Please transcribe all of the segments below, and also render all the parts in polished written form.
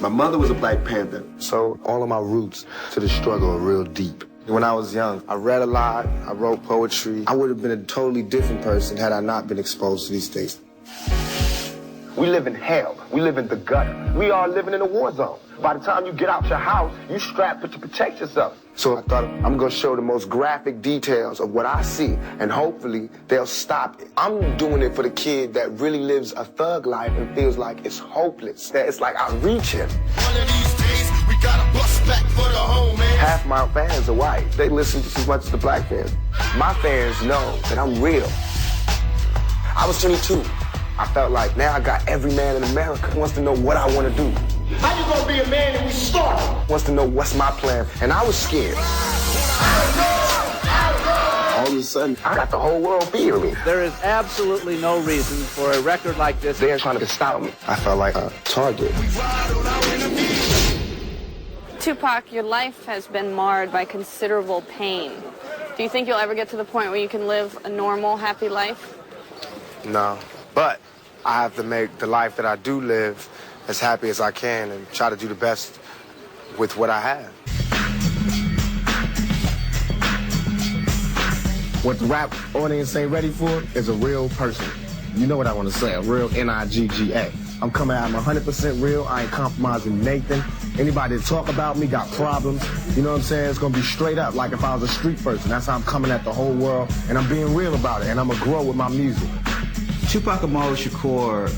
My mother was a Black Panther, so all of my roots to the struggle are real deep. When I was young, I read a lot, I wrote poetry. I would have been a totally different person had I not been exposed to these things. We live in hell. We live in the gutter. We are living in a war zone. By the time you get out your house, you strapped to protect yourself. So I thought I'm gonna show the most graphic details of what I see, and hopefully they'll stop it. I'm doing it for the kid that really lives a thug life and feels like it's hopeless, that it's like I reach him. One of these days, we gotta bust back for the home, man. Half my fans are white. They listen just as much as the Black fans. My fans know that I'm real. I was 22. I felt like now I got every man in America who wants to know what I want to do. How you gonna be a man and we started? Wants to know what's my plan, and I was scared. All of a sudden, I got the whole world fearing me. There is absolutely no reason for a record like this. They're trying to stop me. I felt like a target. Tupac, your life has been marred by considerable pain. Do you think you'll ever get to the point where you can live a normal, happy life? No, but I have to make the life that I do live as happy as I can and try to do the best with what I have. What the rap audience ain't ready for is a real person. You know what I want to say, a real N-I-G-G-A. I'm coming out, I'm 100% real, I ain't compromising Nathan. Anybody that talk about me got problems, you know what I'm saying? It's gonna be straight up, like if I was a street person. That's how I'm coming at the whole world, and I'm being real about it, and I'm gonna grow with my music. Tupac Amaru Shakur,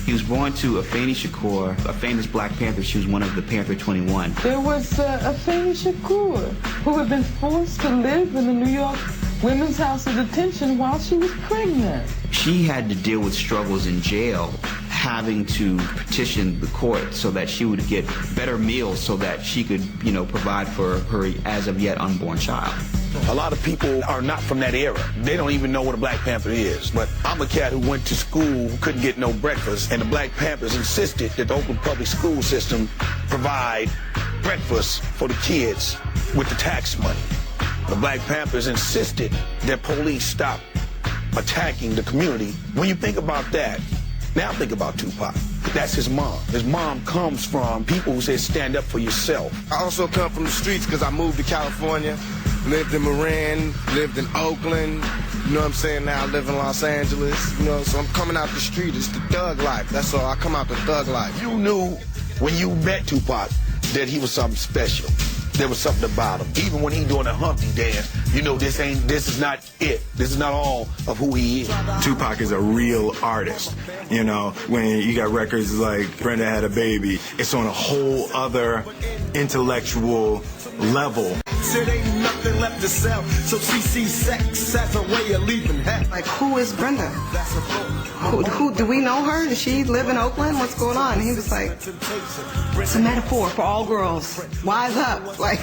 he was born to Afeni Shakur, a famous Black Panther. She was one of the Panther 21. There was Afeni Shakur, who had been forced to live in the New York Women's House of Detention while she was pregnant. She had to deal with struggles in jail, having to petition the court so that she would get better meals so that she could, provide for her as of yet unborn child. A lot of people are not from that era. They don't even know what a Black Panther is. But I'm a cat who went to school who couldn't get no breakfast, and the Black Panthers insisted that the Oakland public school system provide breakfast for the kids with the tax money. The Black Panthers insisted that police stop attacking the community. When you think about that, now think about Tupac. That's his mom. His mom comes from people who say stand up for yourself. I also come from the streets because I moved to California, lived in Marin, lived in Oakland, you know what I'm saying? Now I live in Los Angeles, so I'm coming out the street. It's the thug life. That's all. I come out the thug life. You knew when you met Tupac that he was something special. There was something about him. Even when he doing a Humpty dance, this is not it. This is not all of who he is. Tupac is a real artist. When you got records like Brenda Had a Baby, it's on a whole other intellectual level. There ain't nothing left to sell, so she sees sex as a way of leaving hell. Like, who is Brenda? Who do we know her? Does she live in Oakland? What's going on? And he was like, it's a metaphor for all girls. Wise up. Like,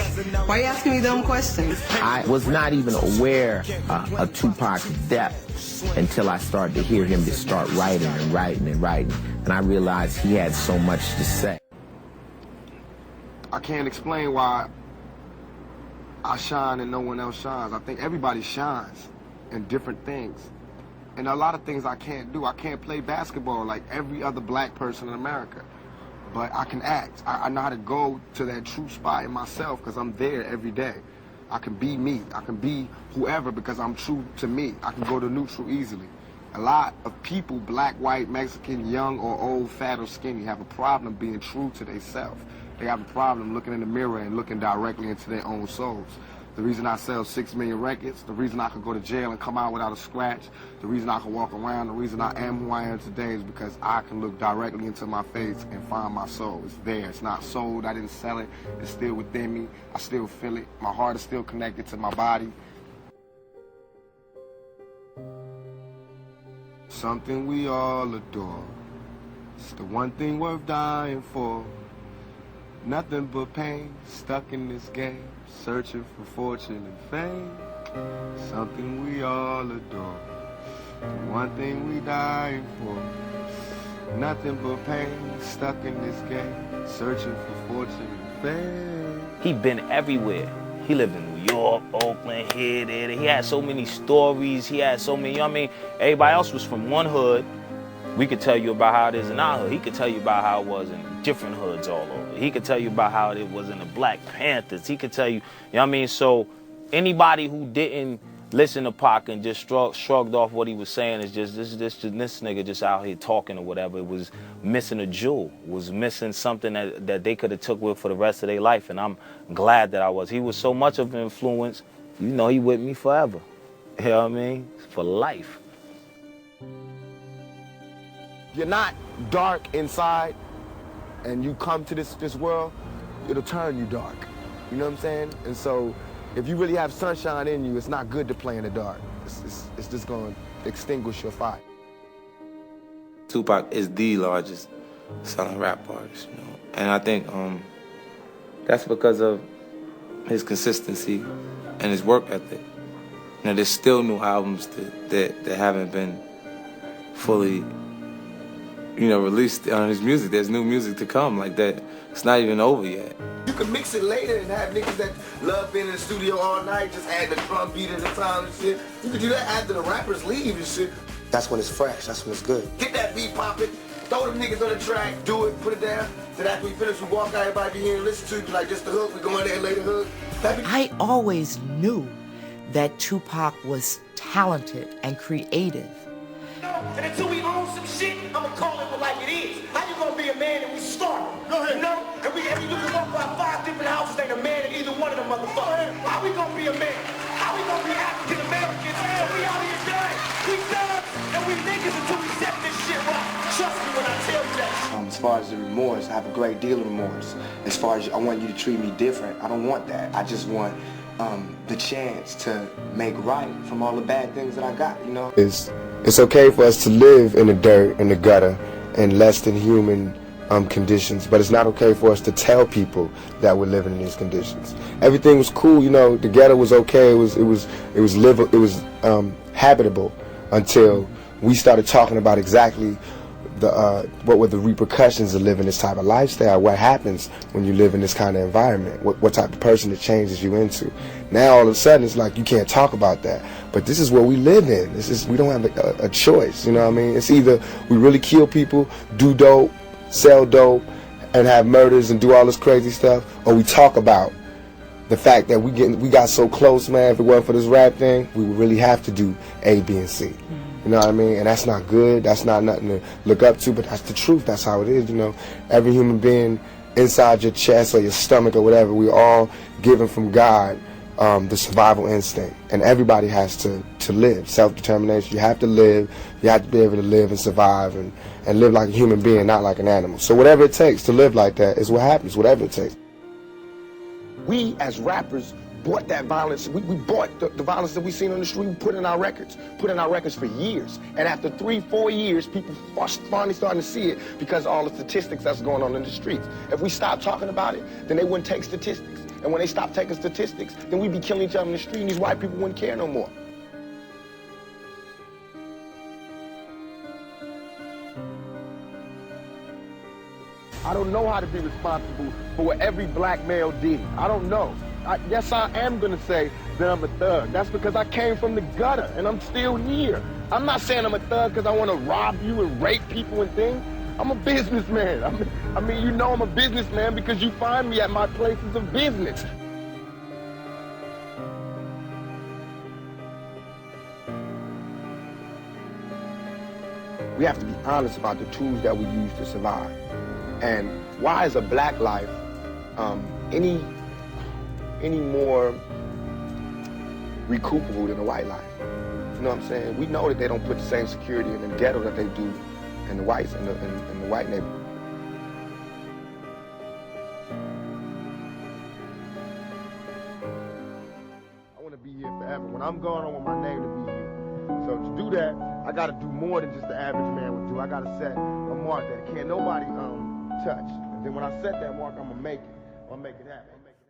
why are you asking me dumb questions? I was not even aware of Tupac's depth until I started to hear him just start writing and writing and writing. And I realized he had so much to say. I can't explain why I shine and no one else shines. I think everybody shines in different things. And a lot of things I can't do. I can't play basketball like every other Black person in America. But I can act. I know how to go to that true spot in myself because I'm there every day. I can be me. I can be whoever because I'm true to me. I can go to neutral easily. A lot of people, Black, white, Mexican, young or old, fat or skinny, have a problem being true to themselves. They have a problem looking in the mirror and looking directly into their own souls. The reason I sell 6 million records, the reason I could go to jail and come out without a scratch, the reason I can walk around, the reason I am who I am today is because I can look directly into my face and find my soul. It's there. It's not sold. I didn't sell it. It's still within me. I still feel it. My heart is still connected to my body. Something we all adore. It's the one thing worth dying for. Nothing but pain, stuck in this game, searching for fortune and fame. Something we all adore. The one thing we dying for. Nothing but pain, stuck in this game, searching for fortune and fame. He been everywhere. He lived in New York, Oakland, here, there. He had so many stories. He had so many, everybody else was from one hood. We could tell you about how it is in our hood. He could tell you about how it was in different hoods all over. He could tell you about how it was in the Black Panthers. He could tell you, you know what I mean? So anybody who didn't listen to Pac and just shrugged off what he was saying is just this nigga just out here talking or whatever. It was missing a jewel. Was missing something that they could have took with for the rest of their life. And I'm glad that I was. He was so much of an influence. You know, he with me forever. You know what I mean? For life. You're not dark inside and you come to this world, it'll turn you dark. You know what I'm saying? And so if you really have sunshine in you, it's not good to play in the dark. It's just going to extinguish your fire. Tupac is the largest selling rap artist, you know. And I think that's because of his consistency and his work ethic. You know, there's still new albums that haven't been fully, you know, released on his music. There's new music to come like that. It's not even over yet. You can mix it later and have niggas that love being in the studio all night, just add the drum beat at the time and shit. You can do that after the rappers leave and shit. That's when it's fresh, that's when it's good. Get that beat popping, throw them niggas on the track, do it, put it down. Then after we finish, we walk out, everybody be here and listen to it, like just the hook, we go in there and lay the hook. I always knew that Tupac was talented and creative. And until we own some shit, I'ma call it like it is. How you gonna be a man and we start? Go ahead. You know? And you can walk by 5 different houses, ain't a man in either one of them motherfuckers. How we gonna be a man? How we gonna be African Americans? And we out here dying. We thugs and we niggas until we set this shit right. Trust me when I tell you that. As far as the remorse, I have a great deal of remorse. As far as I want you to treat me different, I don't want that. I just want the chance to make right from all the bad things that I got, you know? It's okay for us to live in the dirt, in the gutter, in less than human conditions, but it's not okay for us to tell people that we're living in these conditions. Everything was cool, you know, the ghetto was okay, it was habitable until we started talking about exactly what were the repercussions of living this type of lifestyle, what happens when you live in this kind of environment, what type of person it changes you into. Now all of a sudden it's like you can't talk about that, but this is what we live in. We don't have a choice, you know what I mean? It's either we really kill people, do dope, sell dope, and have murders and do all this crazy stuff, or we talk about the fact that we got so close, man. If it wasn't for this rap thing, we would really have to do A, B, and C. You know what I mean? And that's not good. That's not nothing to look up to, but that's the truth. That's how it is, you know. Every human being inside your chest or your stomach or whatever, we all given from God the survival instinct. And everybody has to live. Self-determination. You have to live. You have to be able to live and survive and live like a human being, not like an animal. So whatever it takes to live like that is what happens, whatever it takes. We, as rappers, bought that violence. We bought the violence that we seen on the street. We put in our records for years. And after 3-4 years, people finally starting to see it because of all the statistics that's going on in the streets. If we stopped talking about it, then they wouldn't take statistics. And when they stopped taking statistics, then we'd be killing each other in the street and these white people wouldn't care no more. I don't know how to be responsible for what every black male did. I don't know. Yes, I am going to say that I'm a thug. That's because I came from the gutter, and I'm still here. I'm not saying I'm a thug because I want to rob you and rape people and things. I'm a businessman. I mean, you know I'm a businessman because you find me at my places of business. We have to be honest about the tools that we use to survive. And why is a black life any more recoupable than a white life? You know what I'm saying? We know that they don't put the same security in the ghetto that they do in the whites in the white neighborhood. I want to be here forever. When I'm gone, I want my name to be here. So to do that, I got to do more than just the average man would do. I got to set a mark that can't nobody touch. And then when I set that mark, I'm gonna make it. I'll make it happen.